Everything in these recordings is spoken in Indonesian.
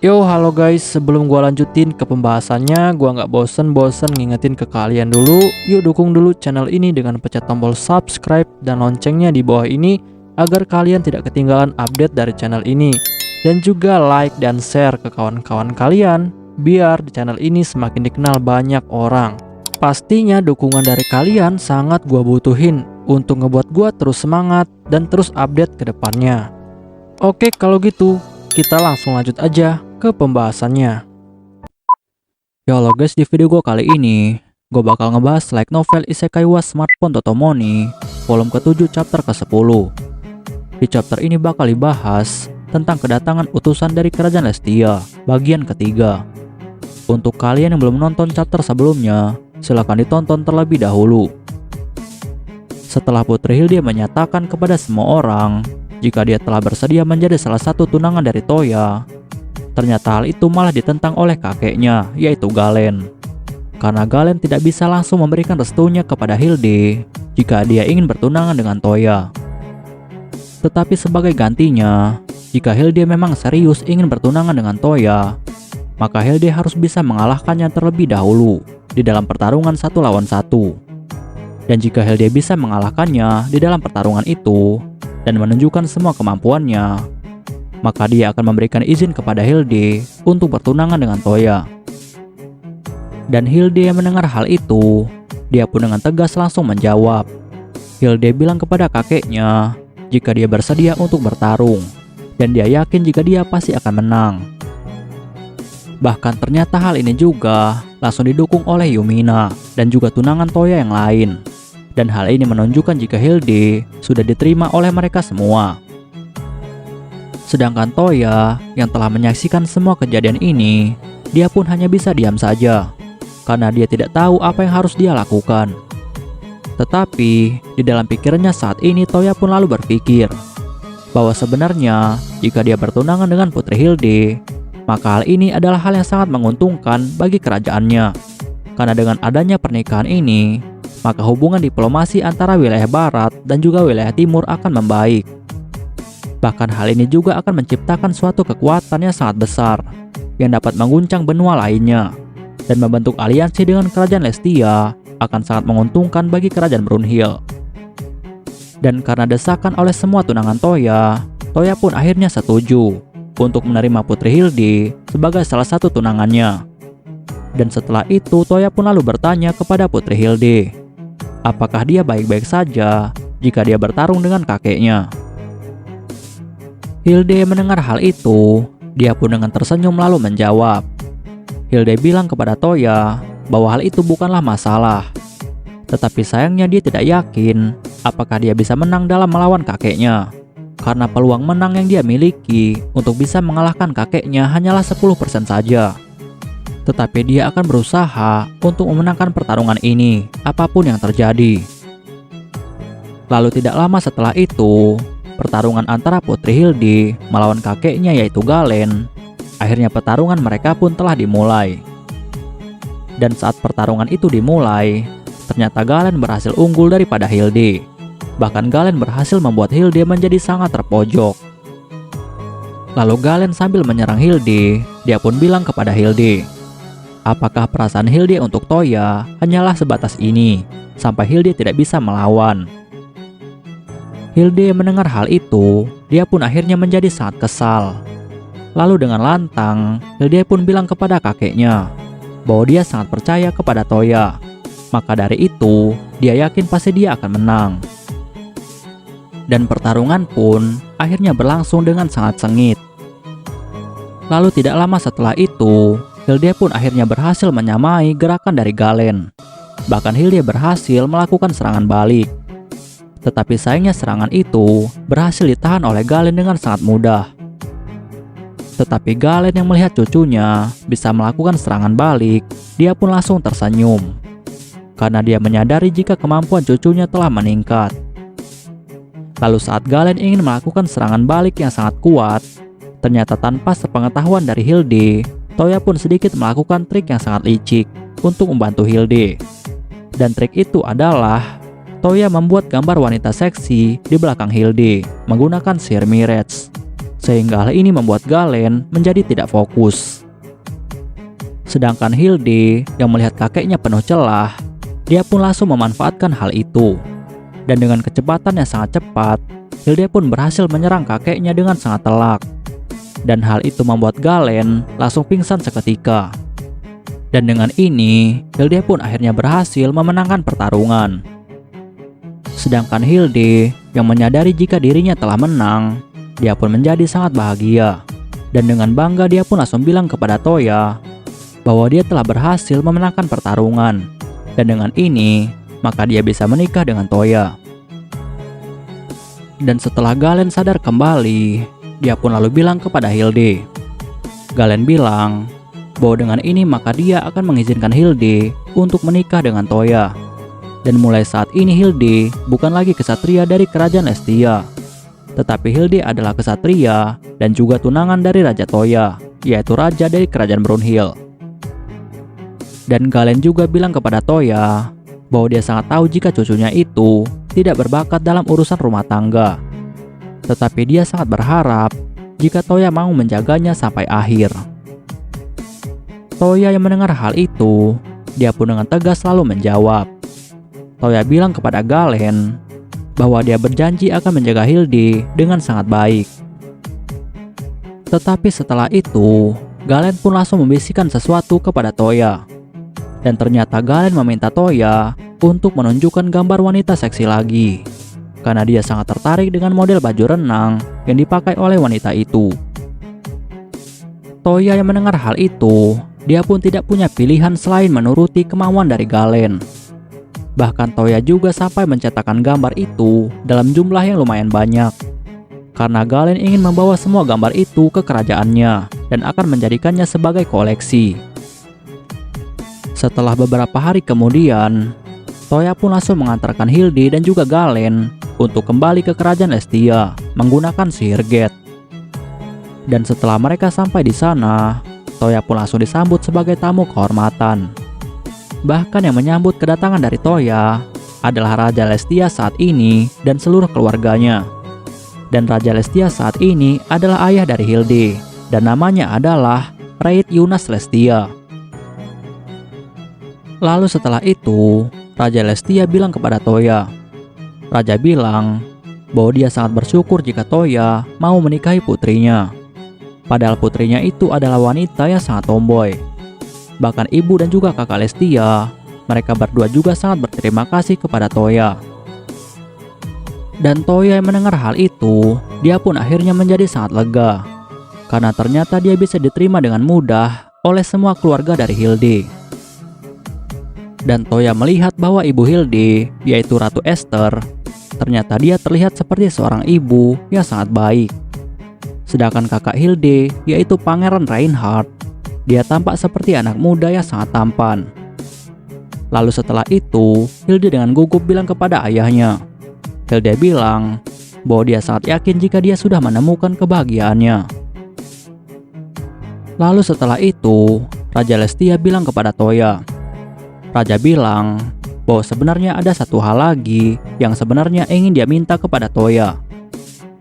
Yo, halo guys, sebelum gua lanjutin ke pembahasannya, gua nggak bosen-bosen ngingetin ke kalian dulu, yuk dukung dulu channel ini dengan pencet tombol subscribe dan loncengnya di bawah ini, agar kalian tidak ketinggalan update dari channel ini. Dan juga like dan share ke kawan-kawan kalian, biar di channel ini semakin dikenal banyak orang. Pastinya dukungan dari kalian sangat gua butuhin, untuk ngebuat gua terus semangat dan terus update ke depannya. Oke, kalau gitu, kita langsung lanjut aja ke pembahasannya. Ya halo guys, di video gue kali ini gue bakal ngebahas light novel Isekai wa Smartphone Totomoni volume ke-7 chapter ke-10. Di chapter ini bakal dibahas tentang kedatangan utusan dari Kerajaan Lestia bagian ketiga. Untuk kalian yang belum nonton chapter sebelumnya, silahkan ditonton terlebih dahulu. Setelah Putri Hilde menyatakan kepada semua orang jika dia telah bersedia menjadi salah satu tunangan dari Toya, ternyata hal itu malah ditentang oleh kakeknya, yaitu Galen. Karena Galen tidak bisa langsung memberikan restunya kepada Hilde jika dia ingin bertunangan dengan Toya. Tetapi sebagai gantinya, jika Hilde memang serius ingin bertunangan dengan Toya, maka Hilde harus bisa mengalahkannya terlebih dahulu di dalam pertarungan 1 lawan 1. Dan jika Hilde bisa mengalahkannya di dalam pertarungan itu dan menunjukkan semua kemampuannya, maka dia akan memberikan izin kepada Hilde untuk bertunangan dengan Toya. Dan Hilde yang mendengar hal itu, dia pun dengan tegas langsung menjawab. Hilde bilang kepada kakeknya jika dia bersedia untuk bertarung, dan dia yakin jika dia pasti akan menang. Bahkan ternyata hal ini juga langsung didukung oleh Yumina dan juga tunangan Toya yang lain. Dan hal ini menunjukkan jika Hilde sudah diterima oleh mereka semua. Sedangkan Toya yang telah menyaksikan semua kejadian ini, dia pun hanya bisa diam saja, karena dia tidak tahu apa yang harus dia lakukan. Tetapi di dalam pikirannya saat ini Toya pun lalu berpikir bahwa sebenarnya jika dia bertunangan dengan Putri Hilde, maka hal ini adalah hal yang sangat menguntungkan bagi kerajaannya. Karena dengan adanya pernikahan ini, maka hubungan diplomasi antara wilayah barat dan juga wilayah timur akan membaik. Bahkan hal ini juga akan menciptakan suatu kekuatan yang sangat besar yang dapat mengguncang benua lainnya, dan membentuk aliansi dengan Kerajaan Lestia akan sangat menguntungkan bagi Kerajaan Brunhild. Dan karena desakan oleh semua tunangan Toya, Toya pun akhirnya setuju untuk menerima Putri Hilde sebagai salah satu tunangannya. Dan setelah itu Toya pun lalu bertanya kepada Putri Hilde, apakah dia baik-baik saja jika dia bertarung dengan kakeknya. Hilde mendengar hal itu, dia pun dengan tersenyum lalu menjawab. Hilde bilang kepada Toya bahwa hal itu bukanlah masalah. Tetapi sayangnya dia tidak yakin apakah dia bisa menang dalam melawan kakeknya. Karena peluang menang yang dia miliki untuk bisa mengalahkan kakeknya hanyalah 10% saja. Tetapi dia akan berusaha untuk memenangkan pertarungan ini, apapun yang terjadi. Lalu tidak lama setelah itu, pertarungan antara Putri Hilde melawan kakeknya yaitu Galen, akhirnya pertarungan mereka pun telah dimulai. Dan saat pertarungan itu dimulai, ternyata Galen berhasil unggul daripada Hilde. Bahkan Galen berhasil membuat Hilde menjadi sangat terpojok. Lalu Galen sambil menyerang Hilde, dia pun bilang kepada Hilde, apakah perasaan Hilde untuk Toya hanyalah sebatas ini, sampai Hilde tidak bisa melawan. Hilde mendengar hal itu, dia pun akhirnya menjadi sangat kesal. Lalu dengan lantang, Hilde pun bilang kepada kakeknya bahwa dia sangat percaya kepada Toya. Maka dari itu, dia yakin pasti dia akan menang. Dan pertarungan pun akhirnya berlangsung dengan sangat sengit. Lalu tidak lama setelah itu, Hilde pun akhirnya berhasil menyamai gerakan dari Galen. Bahkan Hilde berhasil melakukan serangan balik. Tetapi sayangnya serangan itu berhasil ditahan oleh Galen dengan sangat mudah. Tetapi Galen yang melihat cucunya bisa melakukan serangan balik, dia pun langsung tersenyum. Karena dia menyadari jika kemampuan cucunya telah meningkat. Lalu saat Galen ingin melakukan serangan balik yang sangat kuat, ternyata tanpa sepengetahuan dari Hilde, Toya pun sedikit melakukan trik yang sangat licik untuk membantu Hilde. Dan trik itu adalah Toya membuat gambar wanita seksi di belakang Hilde menggunakan sihir mirage. sehingga hal ini membuat Galen menjadi tidak fokus. Sedangkan Hilde yang melihat kakeknya penuh celah, dia pun langsung memanfaatkan hal itu. Dan dengan kecepatan yang sangat cepat, Hilde pun berhasil menyerang kakeknya dengan sangat telak. Dan hal itu membuat Galen langsung pingsan seketika. Dan dengan ini, Hilde pun akhirnya berhasil memenangkan pertarungan. Sedangkan Hilde yang menyadari jika dirinya telah menang, dia pun menjadi sangat bahagia. Dan dengan bangga dia pun langsung bilang kepada Toya bahwa dia telah berhasil memenangkan pertarungan. Dan dengan ini, maka dia bisa menikah dengan Toya. Dan setelah Galen sadar kembali, dia pun lalu bilang kepada Hilde. Galen bilang bahwa dengan ini maka dia akan mengizinkan Hilde untuk menikah dengan Toya. Dan mulai saat ini Hilde bukan lagi kesatria dari kerajaan Lestia, tetapi Hilde adalah kesatria dan juga tunangan dari Raja Toya, yaitu raja dari kerajaan Brunhild. Dan Galen juga bilang kepada Toya bahwa dia sangat tahu jika cucunya itu tidak berbakat dalam urusan rumah tangga. Tetapi dia sangat berharap jika Toya mau menjaganya sampai akhir. Toya yang mendengar hal itu, dia pun dengan tegas lalu menjawab. Toya bilang kepada Galen bahwa dia berjanji akan menjaga Hilde dengan sangat baik. Tetapi setelah itu, Galen pun langsung membisikkan sesuatu kepada Toya. Dan ternyata Galen meminta Toya untuk menunjukkan gambar wanita seksi lagi, karena dia sangat tertarik dengan model baju renang yang dipakai oleh wanita itu. Toya yang mendengar hal itu, dia pun tidak punya pilihan selain menuruti kemauan dari Galen. Bahkan Toya juga sampai mencetakkan gambar itu dalam jumlah yang lumayan banyak, karena Galen ingin membawa semua gambar itu ke kerajaannya dan akan menjadikannya sebagai koleksi. Setelah beberapa hari kemudian, Toya pun langsung mengantarkan Hilde dan juga Galen untuk kembali ke kerajaan Lestia menggunakan sihir Gate. Dan setelah mereka sampai di sana, Toya pun langsung disambut sebagai tamu kehormatan. Bahkan yang menyambut kedatangan dari Toya adalah Raja Lestia saat ini dan seluruh keluarganya. Dan Raja Lestia saat ini adalah ayah dari Hilde, dan namanya adalah Raid Yunas Lestia. Lalu setelah itu, Raja Lestia bilang kepada Toya. Raja bilang bahwa dia sangat bersyukur jika Toya mau menikahi putrinya. Padahal putrinya itu adalah wanita yang sangat tomboy. Bahkan ibu dan juga kakak Lestia, mereka berdua juga sangat berterima kasih kepada Toya. Dan Toya yang mendengar hal itu, dia pun akhirnya menjadi sangat lega, karena ternyata dia bisa diterima dengan mudah oleh semua keluarga dari Hilde. Dan Toya melihat bahwa ibu Hilde, yaitu Ratu Esther, ternyata dia terlihat seperti seorang ibu yang sangat baik. Sedangkan kakak Hilde, yaitu Pangeran Reinhardt, dia tampak seperti anak muda yang sangat tampan. Lalu setelah itu, Hilde dengan gugup bilang kepada ayahnya. Hilde bilang bahwa dia sangat yakin jika dia sudah menemukan kebahagiaannya. Lalu setelah itu, Raja Lestia bilang kepada Toya. Raja bilang bahwa sebenarnya ada satu hal lagi yang sebenarnya ingin dia minta kepada Toya.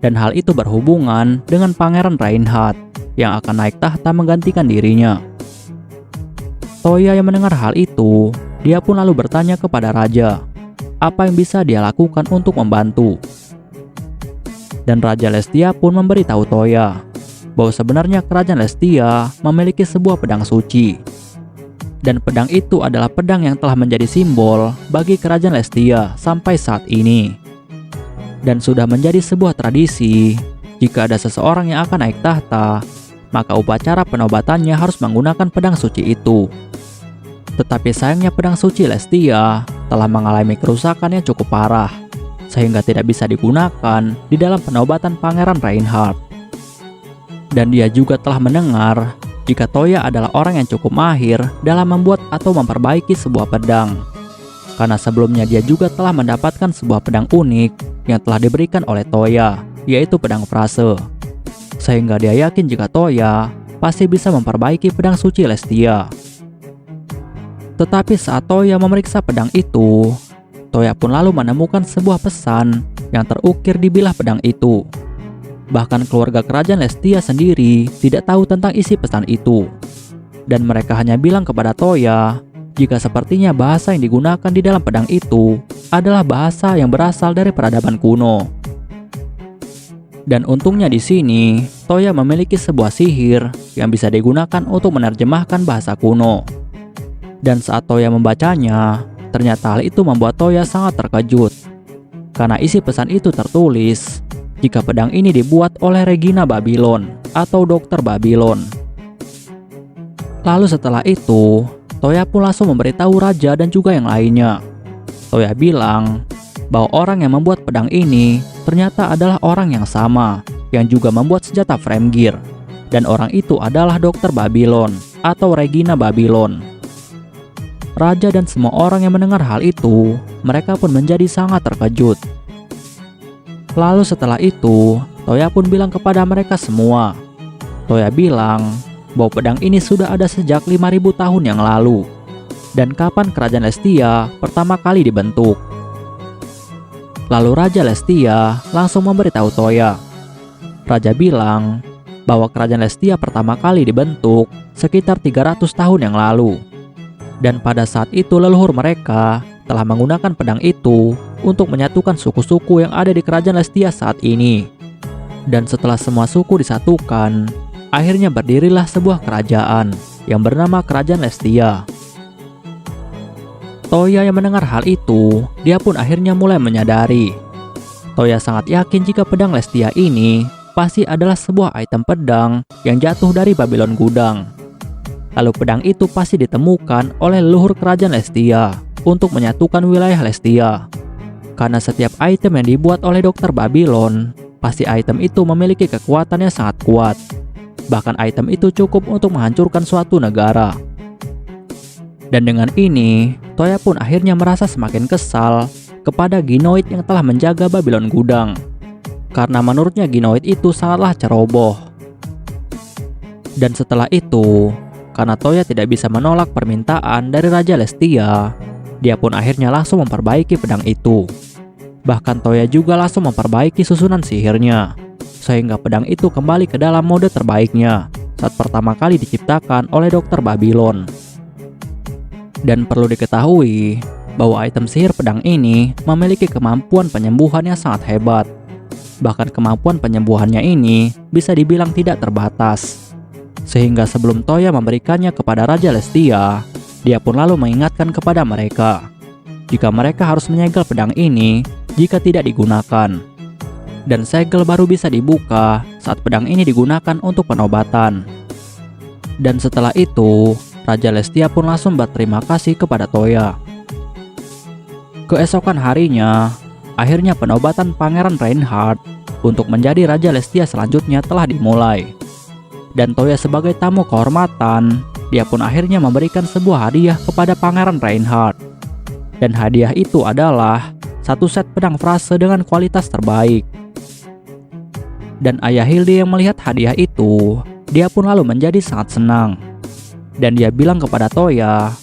Dan hal itu berhubungan dengan Pangeran Reinhardt yang akan naik tahta menggantikan dirinya. Toya yang mendengar hal itu, dia pun lalu bertanya kepada Raja, apa yang bisa dia lakukan untuk membantu. Dan Raja Lestia pun memberitahu Toya bahwa sebenarnya kerajaan Lestia memiliki sebuah pedang suci. Dan pedang itu adalah pedang yang telah menjadi simbol bagi kerajaan Lestia sampai saat ini. Dan sudah menjadi sebuah tradisi, jika ada seseorang yang akan naik tahta, maka upacara penobatannya harus menggunakan pedang suci itu. Tetapi sayangnya pedang suci Lestia telah mengalami kerusakan yang cukup parah, sehingga tidak bisa digunakan di dalam penobatan Pangeran Reinhardt. Dan dia juga telah mendengar jika Toya adalah orang yang cukup mahir dalam membuat atau memperbaiki sebuah pedang. Karena sebelumnya dia juga telah mendapatkan sebuah pedang unik yang telah diberikan oleh Toya, yaitu pedang frase. Sehingga dia yakin jika Toya pasti bisa memperbaiki pedang suci Lestia. Tetapi saat Toya memeriksa pedang itu, Toya pun lalu menemukan sebuah pesan yang terukir di bilah pedang itu. Bahkan keluarga kerajaan Lestia sendiri tidak tahu tentang isi pesan itu. Dan mereka hanya bilang kepada Toya jika sepertinya bahasa yang digunakan di dalam pedang itu adalah bahasa yang berasal dari peradaban kuno. Dan untungnya di sini, Toya memiliki sebuah sihir yang bisa digunakan untuk menerjemahkan bahasa kuno. Dan saat Toya membacanya, ternyata hal itu membuat Toya sangat terkejut. Karena isi pesan itu tertulis jika pedang ini dibuat oleh Regina Babylon atau Dokter Babylon. Lalu setelah itu, Toya pun langsung memberitahu raja dan juga yang lainnya. Toya bilang bahwa orang yang membuat pedang ini ternyata adalah orang yang sama yang juga membuat senjata Framgear. Dan orang itu adalah Dokter Babylon atau Regina Babylon. Raja dan semua orang yang mendengar hal itu, mereka pun menjadi sangat terkejut. Lalu setelah itu, Toya pun bilang kepada mereka semua. Toya bilang bahwa pedang ini sudah ada sejak 5.000 tahun yang lalu. Dan kapan kerajaan Lestia pertama kali dibentuk. Lalu Raja Lestia langsung memberitahu Toya. Raja bilang bahwa kerajaan Lestia pertama kali dibentuk sekitar 300 tahun yang lalu. Dan pada saat itu leluhur mereka telah menggunakan pedang itu untuk menyatukan suku-suku yang ada di kerajaan Lestia saat ini. Dan setelah semua suku disatukan, akhirnya berdirilah sebuah kerajaan yang bernama Kerajaan Lestia. Toya yang mendengar hal itu, dia pun akhirnya mulai menyadari. Toya sangat yakin jika pedang Lestia ini pasti adalah sebuah item pedang yang jatuh dari Babylon Gudang. Lalu pedang itu pasti ditemukan oleh leluhur kerajaan Lestia untuk menyatukan wilayah Lestia. Karena setiap item yang dibuat oleh Dokter Babylon, pasti item itu memiliki kekuatan yang sangat kuat. Bahkan item itu cukup untuk menghancurkan suatu negara. Dan dengan ini, Toya pun akhirnya merasa semakin kesal kepada Ginoid yang telah menjaga Babylon Gudang. Karena menurutnya Ginoid itu sangatlah ceroboh. Dan setelah itu, karena Toya tidak bisa menolak permintaan dari Raja Lestia, dia pun akhirnya langsung memperbaiki pedang itu. Bahkan Toya juga langsung memperbaiki susunan sihirnya, sehingga pedang itu kembali ke dalam mode terbaiknya saat pertama kali diciptakan oleh Dokter Babylon. Dan perlu diketahui bahwa item sihir pedang ini memiliki kemampuan penyembuhan yang sangat hebat. Bahkan kemampuan penyembuhannya ini bisa dibilang tidak terbatas. Sehingga sebelum Toya memberikannya kepada Raja Lestia, dia pun lalu mengingatkan kepada mereka jika mereka harus menyegel pedang ini jika tidak digunakan. Dan segel baru bisa dibuka saat pedang ini digunakan untuk penobatan. Dan setelah itu, Raja Lestia pun langsung berterima kasih kepada Toya. Keesokan harinya, akhirnya penobatan Pangeran Reinhardt untuk menjadi Raja Lestia selanjutnya telah dimulai. Dan Toya sebagai tamu kehormatan, dia pun akhirnya memberikan sebuah hadiah kepada Pangeran Reinhardt. Dan hadiah itu adalah satu set pedang frase dengan kualitas terbaik. Dan ayah Hilde yang melihat hadiah itu, dia pun lalu menjadi sangat senang. Dan dia bilang kepada Toya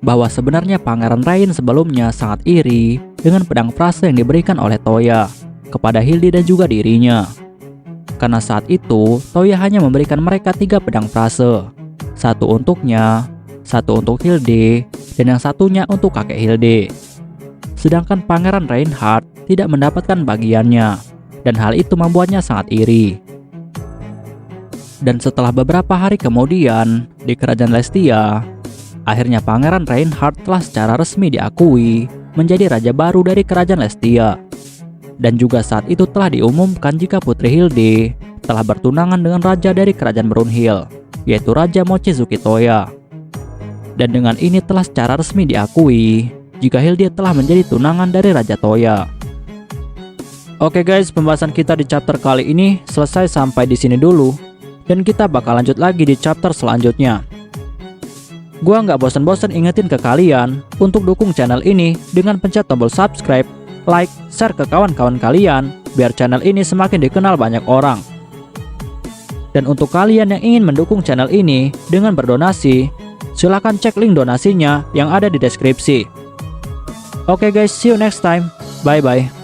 bahwa sebenarnya Pangeran Rein sebelumnya sangat iri dengan pedang frase yang diberikan oleh Toya kepada Hilde dan juga dirinya. Karena saat itu, Toya hanya memberikan mereka 3 pedang frase. Satu untuknya, satu untuk Hilde, dan yang satunya untuk kakek Hilde. Sedangkan Pangeran Reinhardt tidak mendapatkan bagiannya, dan hal itu membuatnya sangat iri. Dan setelah beberapa hari kemudian, di Kerajaan Lestia, akhirnya Pangeran Reinhardt telah secara resmi diakui menjadi raja baru dari Kerajaan Lestia. Dan juga saat itu telah diumumkan jika Putri Hilde telah bertunangan dengan raja dari Kerajaan Brunhild, yaitu Raja Mochizuki Toya. Dan dengan ini telah secara resmi diakui jika Hilde telah menjadi tunangan dari Raja Toya. Oke guys, pembahasan kita di chapter kali ini selesai sampai di sini dulu. Dan kita bakal lanjut lagi di chapter selanjutnya. Gua nggak bosan-bosan ingetin ke kalian untuk dukung channel ini dengan pencet tombol subscribe, like, share ke kawan-kawan kalian biar channel ini semakin dikenal banyak orang. Dan untuk kalian yang ingin mendukung channel ini dengan berdonasi, silahkan cek link donasinya yang ada di deskripsi. Oke guys, see you next time. Bye bye.